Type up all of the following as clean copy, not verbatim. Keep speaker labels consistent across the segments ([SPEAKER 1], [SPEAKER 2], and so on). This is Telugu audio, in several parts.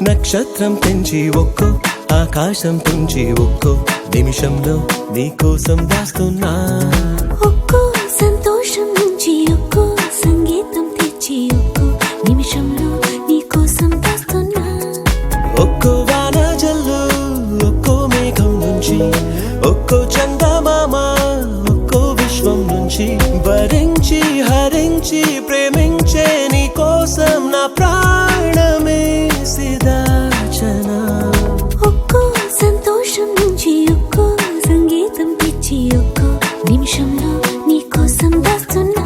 [SPEAKER 1] నక్షత్రం పెంచి ఒక్కో ఆకాశం తుంచి ఒక్కో నిమిషంలో నీ కోసం దాస్తున్నా.
[SPEAKER 2] ఒక్కో సంతోషం నుంచి ఒక్కో సంగీతం తెచ్చి ఒక్కో నిమిషంలో నీ కోసం దాస్తున్నా.
[SPEAKER 1] ఒక్కో వాన జల్లు ఒక్కో మేఘం నుంచి ఒక్కో చందమామ ఒక్కో విశ్వం నుంచి భరించి హరించి ప్రేమించే నీ కోసం నా ప్రాణమే సిదాచనా.
[SPEAKER 2] ఒక్కో సంతోషం నుంచి ఒక్కో సంగీతం తెచ్చి ఒక్కో నిమిషంలో నీ కోసం దాస్తున్నా.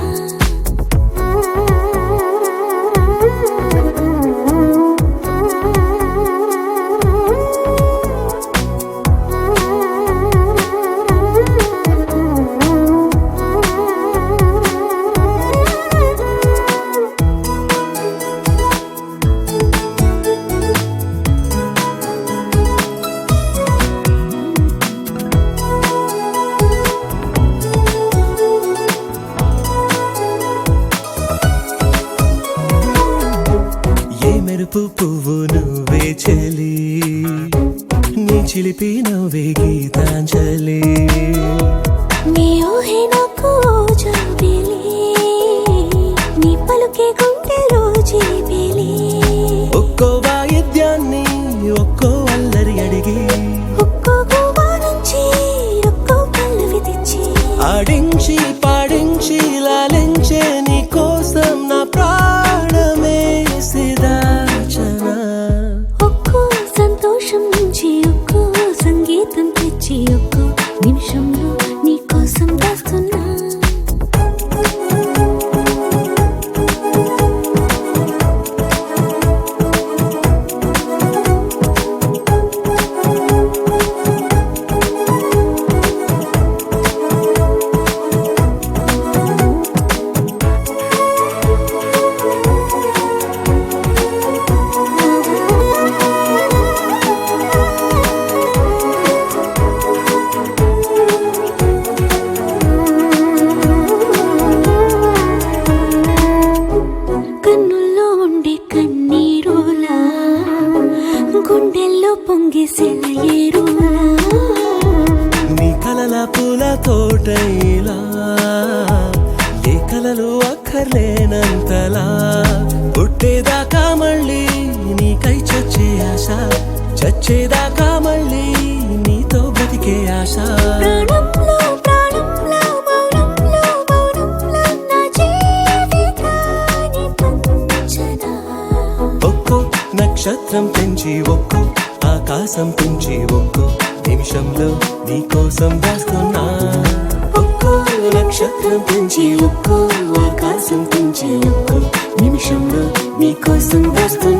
[SPEAKER 1] మెరుపు పువ్వు నువ్వే చెలి నీ చిలిపి నవ్వే గీతాంజలి.
[SPEAKER 2] నీ ఊహే నాకు జాబిలి నీ పలుకే గుండెలో జీబిలి.
[SPEAKER 1] ఒక్కో వాయిద్యాన్ని ఒక్కో అల్లరి అడిగి
[SPEAKER 2] ఒక్కో గోవా నుంచి ఒక్కో పల్లవి తెచ్చి
[SPEAKER 1] ఆడించి పాడించి లాలించే నీ కోసం నా ప్రాణమే సిదాచనా.
[SPEAKER 2] ఒక్కో సంతోషం నుంచి ఒక్కో సంగీతం తెచ్చి ఒక్కో నిమిషంలో నీ కోసం దాస్తున్నా. కన్నుల్లో ఉండే కన్నీరులా గుండెల్లో పొంగే సెలయేరులా
[SPEAKER 1] నీ కలల పూల తోటైలా ఏ కలలు అక్కర్లేనంతలా పుట్టేదాకా మళ్ళీ నీకై చచ్చే ఆశ చచ్చేదాకా మళ్ళీ నీతో బ్రతికే ఆశ.
[SPEAKER 2] ప్రాణంలో ప్రాణంలో మౌనంలో మౌనంలో నా జీవితాన్ని పంచనా.
[SPEAKER 1] ఒక్కో నక్షత్రం పెంచి ఒక్కో ఆకాశం పెంచి ఒక్కో నిమిషంలో నీ కోసం దాస్తున్నా. ఒక్కో నక్షత్రం పెంచి ఒక్కో ఆకాశం పెంచి ఒక్కో నిమిషంలో నీ కోసం దాస్తున్నా.